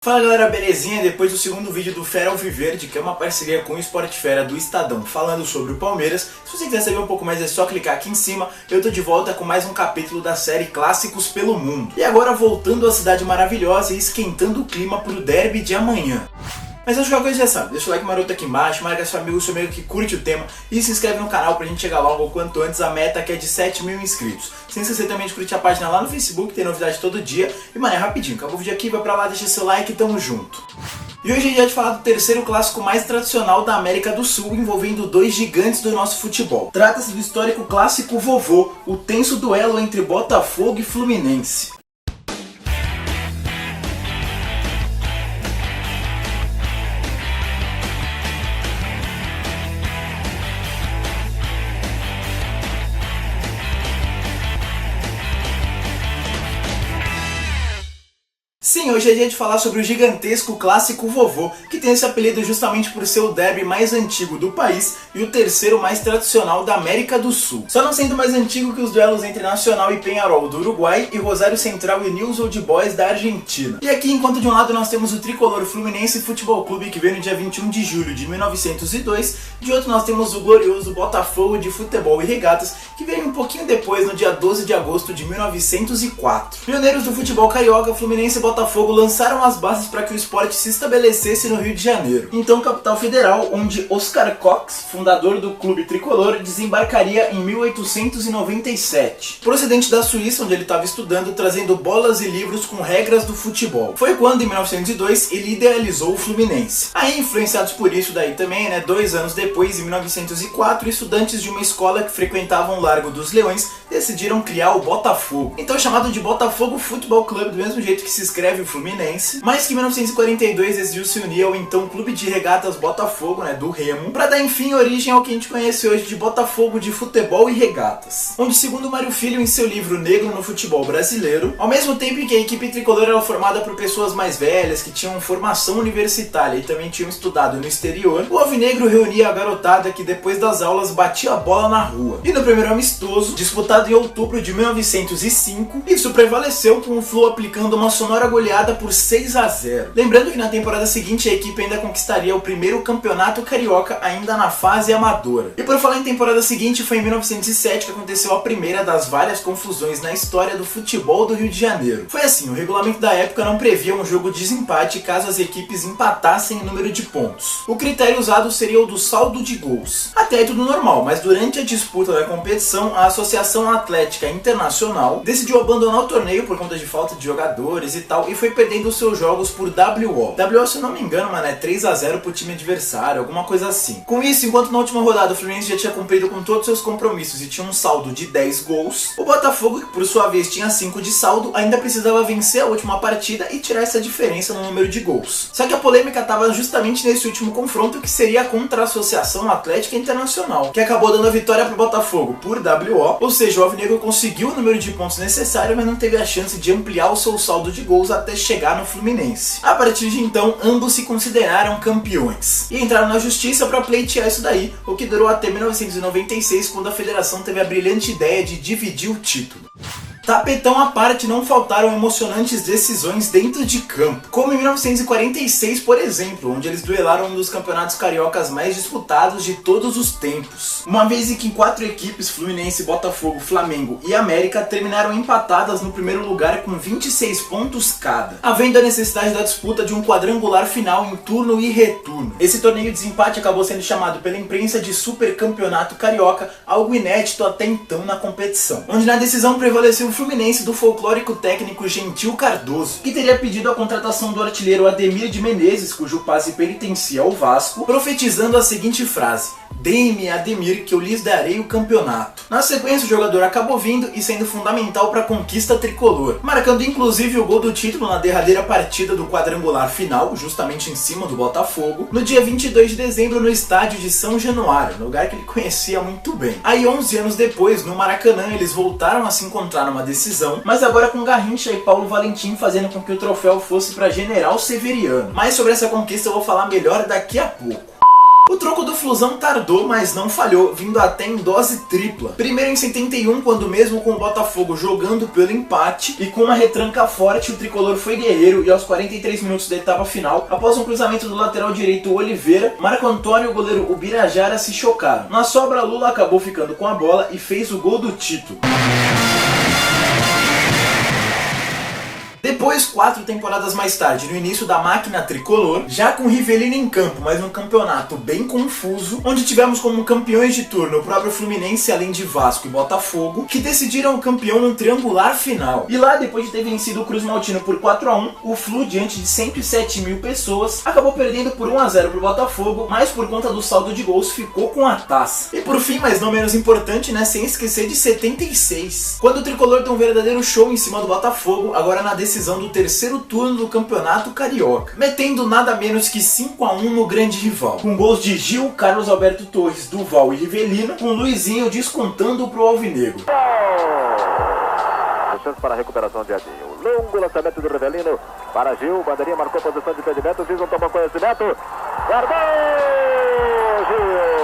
Fala galera, belezinha? Depois do segundo vídeo do Fera Alviverde, que é uma parceria com o Sport Fera do Estadão, falando sobre o Palmeiras. Se você quiser saber um pouco mais é só clicar aqui em cima. Eu tô de volta com mais um capítulo da série Clássicos pelo Mundo. E agora voltando à cidade maravilhosa e esquentando o clima pro derby de amanhã. Mas antes de qualquer coisa já sabe, deixa o like maroto aqui embaixo, marca seu amigo que curte o tema e se inscreve no canal pra gente chegar logo o quanto antes a meta que é de 7 mil inscritos. Sem esquecer também de curtir a página lá no Facebook, tem novidade todo dia. E mano, é rapidinho, acabou o vídeo aqui, vai pra lá, deixa seu like e tamo junto. E hoje é dia de falar do terceiro clássico mais tradicional da América do Sul, envolvendo dois gigantes do nosso futebol. Trata-se do histórico clássico vovô, o tenso duelo entre Botafogo e Fluminense. Sim, hoje é dia de falar sobre o gigantesco clássico vovô, que tem esse apelido justamente por ser o derby mais antigo do país e o terceiro mais tradicional da América do Sul. Só não sendo mais antigo que os duelos entre Nacional e Peñarol do Uruguai e Rosário Central e Newell's Old Boys da Argentina. E aqui, enquanto de um lado nós temos o tricolor Fluminense Futebol Clube, que veio no dia 21 de julho de 1902, de outro nós temos o glorioso Botafogo de Futebol e Regatas, que veio um pouquinho depois, no dia 12 de agosto de 1904. Pioneiros do futebol carioca, Fluminense e Botafogo lançaram as bases para que o esporte se estabelecesse no Rio de Janeiro, então capital federal, onde Oscar Cox, fundador do clube tricolor, desembarcaria em 1897. Procedente da Suíça, onde ele estava estudando, trazendo bolas e livros com regras do futebol. Foi quando, em 1902, ele idealizou o Fluminense. Aí, influenciados por isso daí também, 2 anos depois, em 1904, estudantes de uma escola que frequentavam o Largo dos Leões decidiram criar o Botafogo. Então chamado de Botafogo Futebol Clube, do mesmo jeito que se escreve o Fluminense, mas que em 1942 decidiu se unir ao então Clube de Regatas Botafogo, do Remo, para dar enfim origem ao que a gente conhece hoje de Botafogo de Futebol e Regatas, onde, segundo Mário Filho em seu livro Negro no Futebol Brasileiro, ao mesmo tempo em que a equipe tricolor era formada por pessoas mais velhas que tinham formação universitária e também tinham estudado no exterior, o Alvinegro reunia a garotada que depois das aulas batia a bola na rua. E no primeiro amistoso, disputado em outubro de 1905, isso prevaleceu, com o Flu aplicando uma sonora goleada por 6-0. Lembrando que na temporada seguinte a equipe ainda conquistaria o primeiro campeonato carioca, ainda na fase amadora. E por falar em temporada seguinte, foi em 1907 que aconteceu a primeira das várias confusões na história do futebol do Rio de Janeiro. Foi assim, o regulamento da época não previa um jogo de desempate caso as equipes empatassem em número de pontos. O critério usado seria o do saldo de gols. Até aí tudo normal, mas durante a disputa da competição, a Associação Atlética Internacional decidiu abandonar o torneio por conta de falta de jogadores e tal, e foi perdendo os seus jogos por WO. WO, se eu não me engano, é 3-0 pro time adversário, alguma coisa assim. Com isso, enquanto na última rodada o Fluminense já tinha cumprido com todos os seus compromissos e tinha um saldo de 10 gols, o Botafogo, que por sua vez tinha 5 de saldo, ainda precisava vencer a última partida e tirar essa diferença no número de gols. Só que a polêmica estava justamente nesse último confronto, que seria contra a Associação Atlética Internacional, que acabou dando a vitória pro Botafogo por WO, ou seja, o Alvinegro conseguiu o número de pontos necessário, mas não teve a chance de ampliar o seu saldo de gols até chegar no Fluminense. A partir de então, ambos se consideraram campeões e entraram na justiça para pleitear isso daí, o que durou até 1996, quando a federação teve a brilhante ideia de dividir o título. Tapetão à parte, não faltaram emocionantes decisões dentro de campo, como em 1946, por exemplo, onde eles duelaram um dos campeonatos cariocas mais disputados de todos os tempos. Uma vez em que 4 equipes, Fluminense, Botafogo, Flamengo e América, terminaram empatadas no primeiro lugar com 26 pontos cada, havendo a necessidade da disputa de um quadrangular final em turno e retorno. Esse torneio de desempate acabou sendo chamado pela imprensa de Super Campeonato Carioca, algo inédito até então na competição, onde na decisão prevaleceu o Fluminense do folclórico técnico Gentil Cardoso, que teria pedido a contratação do artilheiro Ademir de Menezes, cujo passe pertencia ao Vasco, profetizando a seguinte frase: "Dê-me, Ademir, que eu lhes darei o campeonato". Na sequência, o jogador acabou vindo e sendo fundamental para a conquista tricolor, marcando inclusive o gol do título na derradeira partida do quadrangular final, justamente em cima do Botafogo, no dia 22 de dezembro no estádio de São Januário, lugar que ele conhecia muito bem. Aí, 11 anos depois, no Maracanã, eles voltaram a se encontrar numa decisão, mas agora com Garrincha e Paulo Valentim fazendo com que o troféu fosse para General Severiano. Mas sobre essa conquista eu vou falar melhor daqui a pouco. O troco do Flusão tardou, mas não falhou, vindo até em dose tripla. Primeiro em 71, quando mesmo com o Botafogo jogando pelo empate e com uma retranca forte, o tricolor foi guerreiro e aos 43 minutos da etapa final, após um cruzamento do lateral direito Oliveira, Marco Antônio e o goleiro Ubirajara se chocaram. Na sobra, Lula acabou ficando com a bola e fez o gol do título. Depois, 4 temporadas mais tarde, no início da máquina tricolor, já com Rivelino em campo, mas num campeonato bem confuso, onde tivemos como campeões de turno o próprio Fluminense, além de Vasco e Botafogo, que decidiram o campeão no triangular final. E lá, depois de ter vencido o Cruz Maltino por 4-1, o Flu, diante de 107 mil pessoas, acabou perdendo por 1-0 pro Botafogo, mas por conta do saldo de gols ficou com a taça. E por fim, mas não menos importante, né, sem esquecer de 76, quando o tricolor deu um verdadeiro show em cima do Botafogo, agora na decisão do terceiro turno do Campeonato Carioca, metendo nada menos que 5-1 no grande rival, com gols de Gil, Carlos Alberto Torres, Duval e Rivelino, com Luizinho descontando pro Alvinegro. Chance para a recuperação de Adinho. Longo lançamento do Rivelino para Gil, bandeirinha marcou posição de impedimento, Gil não tomou conhecimento, guardou Gil!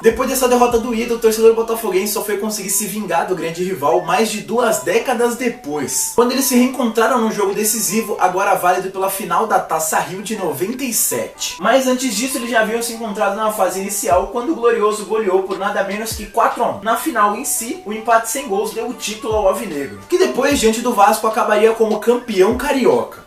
Depois dessa derrota doída, o torcedor botafoguense só foi conseguir se vingar do grande rival mais de 2 décadas depois, quando eles se reencontraram no jogo decisivo, agora válido pela final da Taça Rio de 97. Mas antes disso, eles já haviam se encontrado na fase inicial, quando o Glorioso goleou por nada menos que 4-1. Na final em si, o empate sem gols deu o título ao Alvinegro, que depois, diante do Vasco, acabaria como campeão carioca.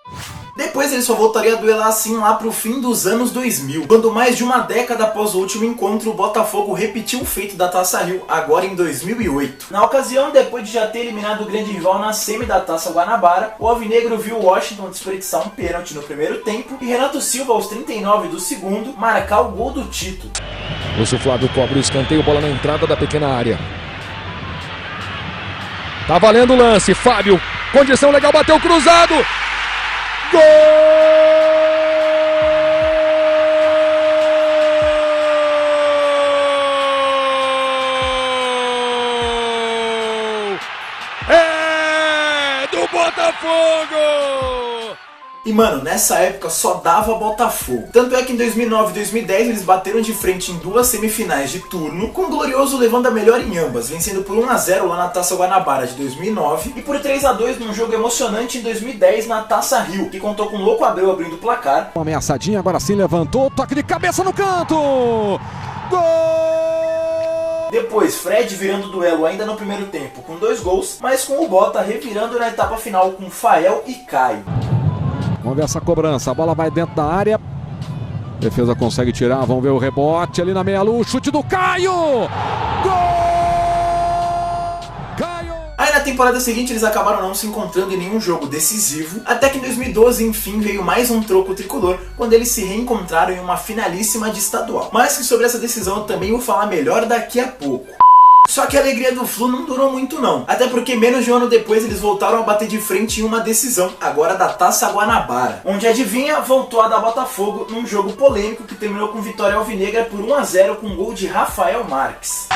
Depois ele só voltaria a duelar assim lá pro fim dos anos 2000, quando mais de uma década após o último encontro, o Botafogo repetiu o feito da Taça Rio, agora em 2008. Na ocasião, depois de já ter eliminado o grande rival na semi da Taça Guanabara, o Alvinegro viu o Washington desperdiçar um pênalti no primeiro tempo e Renato Silva, aos 39 do segundo, marcar o gol do título. Lúcio Flávio cobre o escanteio, bola na entrada da pequena área. Tá valendo o lance, Fábio, condição legal, bateu cruzado! Gol! É do Botafogo! E mano, nessa época só dava Botafogo. Tanto é que em 2009 e 2010 eles bateram de frente em 2 semifinais de turno, com o Glorioso levando a melhor em ambas, vencendo por 1-0 lá na Taça Guanabara de 2009 e por 3-2 num jogo emocionante em 2010 na Taça Rio, que contou com o Louco Abreu abrindo o placar. Uma ameaçadinha, agora sim levantou, toque de cabeça no canto! Gol! Depois, Fred virando o duelo ainda no primeiro tempo com 2 gols, mas com o Bota revirando na etapa final com Fael e Caio. Vamos ver essa cobrança, a bola vai dentro da área. Defesa consegue tirar, vamos ver o rebote ali na meia-lua, chute do Caio! Gol! Caio! Aí na temporada seguinte eles acabaram não se encontrando em nenhum jogo decisivo, até que em 2012 enfim veio mais um troco tricolor, quando eles se reencontraram em uma finalíssima de estadual. Mas que sobre essa decisão eu também vou falar melhor daqui a pouco. Só que a alegria do Flu não durou muito não, até porque menos de um ano depois eles voltaram a bater de frente em uma decisão, agora da Taça Guanabara, onde adivinha, voltou a dar Botafogo num jogo polêmico que terminou com vitória alvinegra por 1-0 com um gol de Rafael Marques.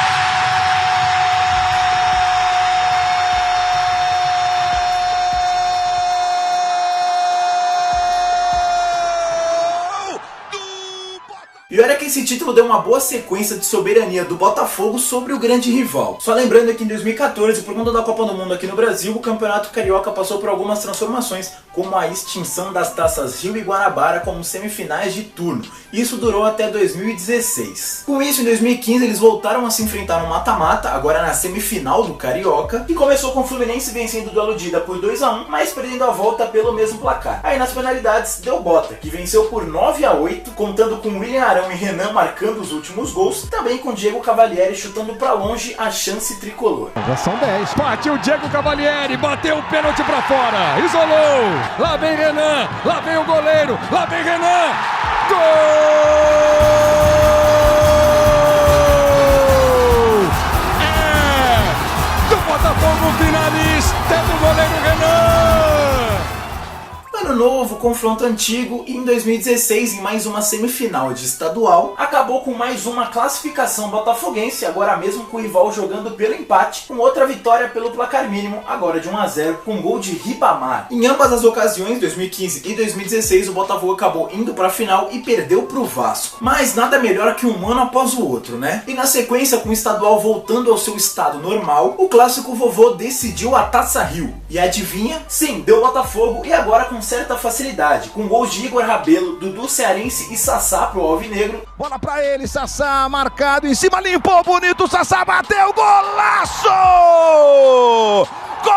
E olha que esse título deu uma boa sequência de soberania do Botafogo sobre o grande rival. Só lembrando que em 2014, por conta da Copa do Mundo aqui no Brasil, o Campeonato Carioca passou por algumas transformações, como a extinção das taças Rio e Guanabara como semifinais de turno. Isso durou até 2016. Com isso, em 2015, eles voltaram a se enfrentar no mata-mata, agora na semifinal do Carioca, e começou com o Fluminense vencendo o duelo de ida por 2-1, mas perdendo a volta pelo mesmo placar. Aí nas penalidades, deu Bota, que venceu por 9-8, contando com William Arão e Renan marcando os últimos gols, também com Diego Cavalieri chutando pra longe a chance tricolor. Já são 10. Partiu Diego Cavalieri, bateu o pênalti pra fora, isolou. Lá vem Renan, lá vem o goleiro, lá vem Renan. Gol! É do Botafogo finalista, é do goleiro Renan. Ano novo, confronto antigo, e em 2016, em mais uma semifinal de estadual, acabou com mais uma classificação botafoguense, agora mesmo com o rival jogando pelo empate, com outra vitória pelo placar mínimo, agora de 1-0, com gol de Ribamar. Em ambas as ocasiões, 2015 e 2016, o Botafogo acabou indo para a final e perdeu para o Vasco. Mas nada melhor que um ano após o outro, né? E na sequência, com o estadual voltando ao seu estado normal, o clássico vovô decidiu a Taça Rio. E adivinha? Sim, deu Botafogo, e agora com certa facilidade, com gols de Igor Rabelo, Dudu Cearense e Sassá pro Alvinegro. Bola pra ele, Sassá, marcado em cima, limpou, bonito, Sassá bateu, golaço! Gol!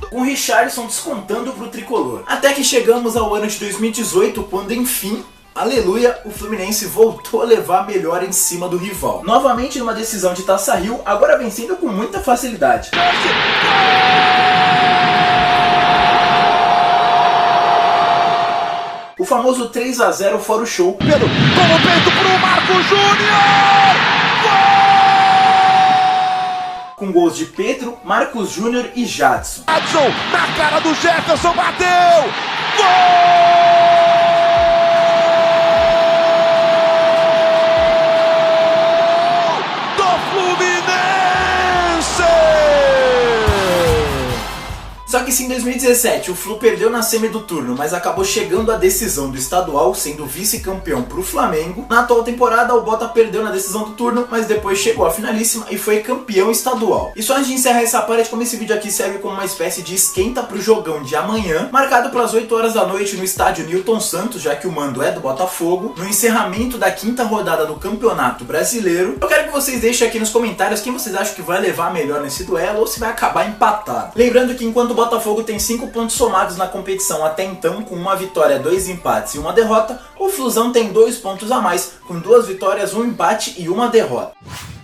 Com Richarlison descontando pro tricolor. Até que chegamos ao ano de 2018, quando enfim, aleluia, o Fluminense voltou a levar a melhor em cima do rival. Novamente numa decisão de Taça Rio, agora vencendo com muita facilidade. O famoso 3-0 fora o show. Pedro, com o peito pro Marcos Júnior! Com gols de Pedro, Marcos Júnior e Jadson. Jadson, na cara do Jefferson, bateu! Gol! Só que se em 2017 o Flu perdeu na semi do turno, mas acabou chegando à decisão do estadual, sendo vice-campeão pro Flamengo, na atual temporada o Bota perdeu na decisão do turno, mas depois chegou à finalíssima e foi campeão estadual. E só antes de encerrar essa parte, como esse vídeo aqui serve como uma espécie de esquenta pro jogão de amanhã, marcado para as 8 horas da noite no estádio Newton Santos, já que o mando é do Botafogo, no encerramento da 5ª rodada do Campeonato Brasileiro. Eu quero que vocês deixem aqui nos comentários quem vocês acham que vai levar melhor nesse duelo ou se vai acabar empatado. Lembrando que enquanto o Botafogo tem 5 pontos somados na competição até então, com uma vitória, 2 empates e uma derrota, o Flusão tem 2 pontos a mais, com 2 vitórias, 1 empate e 1 derrota.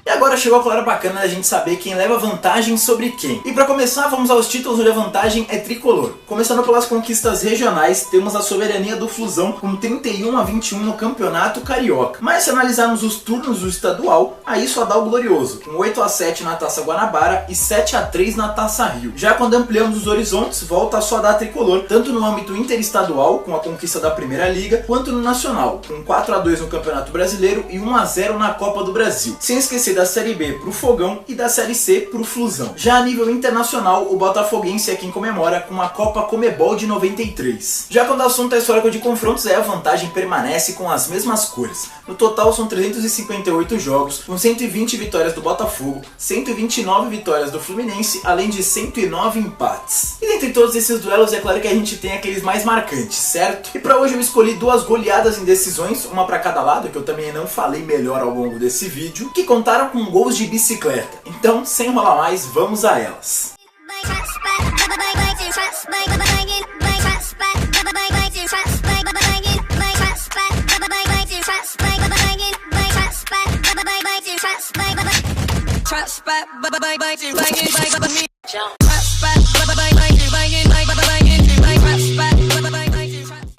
E agora chegou a hora bacana da gente saber quem leva vantagem sobre quem. E para começar, vamos aos títulos onde a vantagem é tricolor. Começando pelas conquistas regionais, temos a soberania do Flusão com 31-21 no Campeonato Carioca. Mas se analisarmos os turnos do estadual, aí só dá o glorioso, com 8-7 na Taça Guanabara e 7-3 na Taça Rio. Já quando ampliamos os horizontes, volta a só dar tricolor, tanto no âmbito interestadual, com a conquista da Primeira Liga, quanto no nacional, com 4-2 no Campeonato Brasileiro e 1-0 na Copa do Brasil. Sem esquecer da Série B pro Fogão e da Série C pro Flusão. Já a nível internacional, o botafoguense é quem comemora com a Copa Comebol de 93. Já quando o assunto é histórico de confrontos, a vantagem permanece com as mesmas cores. No total são 358 jogos, com 120 vitórias do Botafogo, 129 vitórias do Fluminense, além de 109 empates. E dentre todos esses duelos, é claro que a gente tem aqueles mais marcantes, certo? E para hoje eu escolhi 2 goleadas em decisões, uma para cada lado, que eu também não falei melhor ao longo desse vídeo, que contaram com gols de bicicleta. Então, sem enrolar mais, vamos a elas.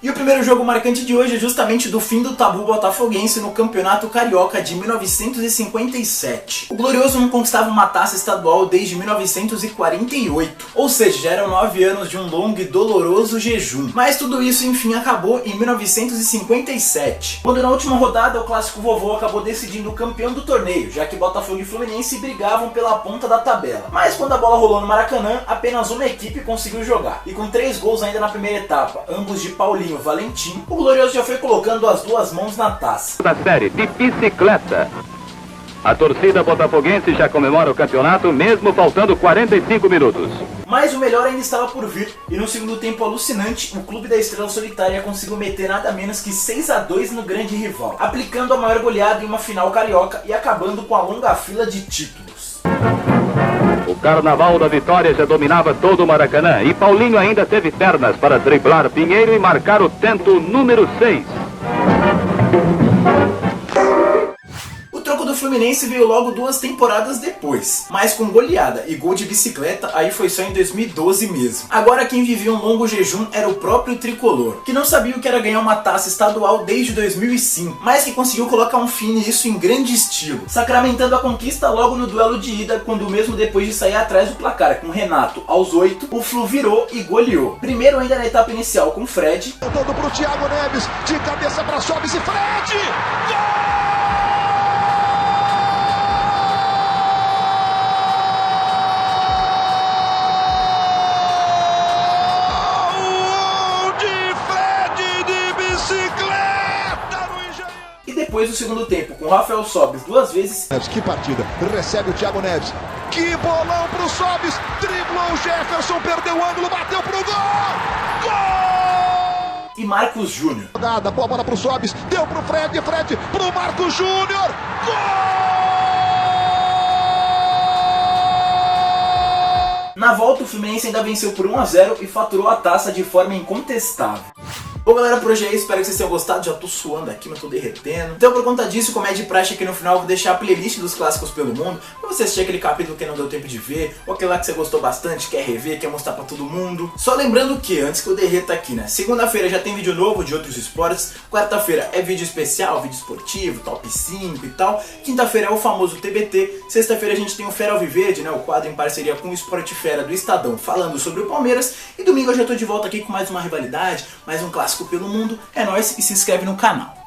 E o primeiro jogo marcante de hoje é justamente do fim do tabu botafoguense no Campeonato Carioca de 1957. O Glorioso não conquistava uma taça estadual desde 1948, ou seja, já eram 9 anos de um longo e doloroso jejum. Mas tudo isso enfim acabou em 1957, quando na última rodada o clássico vovô acabou decidindo o campeão do torneio, já que Botafogo e Fluminense brigavam pela ponta da tabela. Mas quando a bola rolou no Maracanã, apenas uma equipe conseguiu jogar, e com 3 gols ainda na primeira etapa, ambos de Paulinho Valentim, o Glorioso já foi colocando as 2 mãos na taça. Da série de bicicleta. A torcida botafoguense já comemora o campeonato, mesmo faltando 45 minutos. Mas o melhor ainda estava por vir, e no segundo tempo alucinante, o Clube da Estrela Solitária conseguiu meter nada menos que 6-2 no grande rival, aplicando a maior goleada em uma final carioca e acabando com a longa fila de títulos. O Carnaval da Vitória já dominava todo o Maracanã e Paulinho ainda teve pernas para driblar Pinheiro e marcar o tento número 6. O troco do Fluminense veio logo 2 temporadas depois, mas com goleada e gol de bicicleta aí foi só em 2012 mesmo. Agora quem vivia um longo jejum era o próprio tricolor, que não sabia o que era ganhar uma taça estadual desde 2005, mas que conseguiu colocar um fim nisso em grande estilo, sacramentando a conquista logo no duelo de ida, quando mesmo depois de sair atrás do placar com Renato aos 8, o Flu virou e goleou. Primeiro ainda na etapa inicial com Fred. Todo pro Thiago Neves, de cabeça para Sobis e Fred! Gol! Depois do segundo tempo, com Rafael Sobis 2 vezes. Que partida, recebe o Thiago Neves, que bolão pro Sobis, driblou o Jefferson, perdeu o ângulo, bateu pro gol! Gol! E Marcos Júnior. Jogada, boa bola pro Sobis, deu pro Fred, Fred pro Marcos Júnior, gol! Na volta o Fluminense ainda venceu por 1-0 e faturou a taça de forma incontestável. Bom galera, por hoje é isso, espero que vocês tenham gostado, já tô suando aqui, mas tô derretendo. Então por conta disso, como é de praxe aqui no final, eu vou deixar a playlist dos clássicos pelo mundo, pra você assistir aquele capítulo que não deu tempo de ver, ou aquele lá que você gostou bastante, quer rever, quer mostrar pra todo mundo. Só lembrando que, antes que eu derreta aqui, né, segunda-feira já tem vídeo novo de outros esportes, quarta-feira é vídeo especial, vídeo esportivo, top 5 e tal, quinta-feira é o famoso TBT, sexta-feira a gente tem o Fera Alviverde, né, o quadro em parceria com o Sport Fera do Estadão, falando sobre o Palmeiras, e domingo eu já tô de volta aqui com mais uma rivalidade, mais um clássico pelo mundo. É nóis e se inscreve no canal.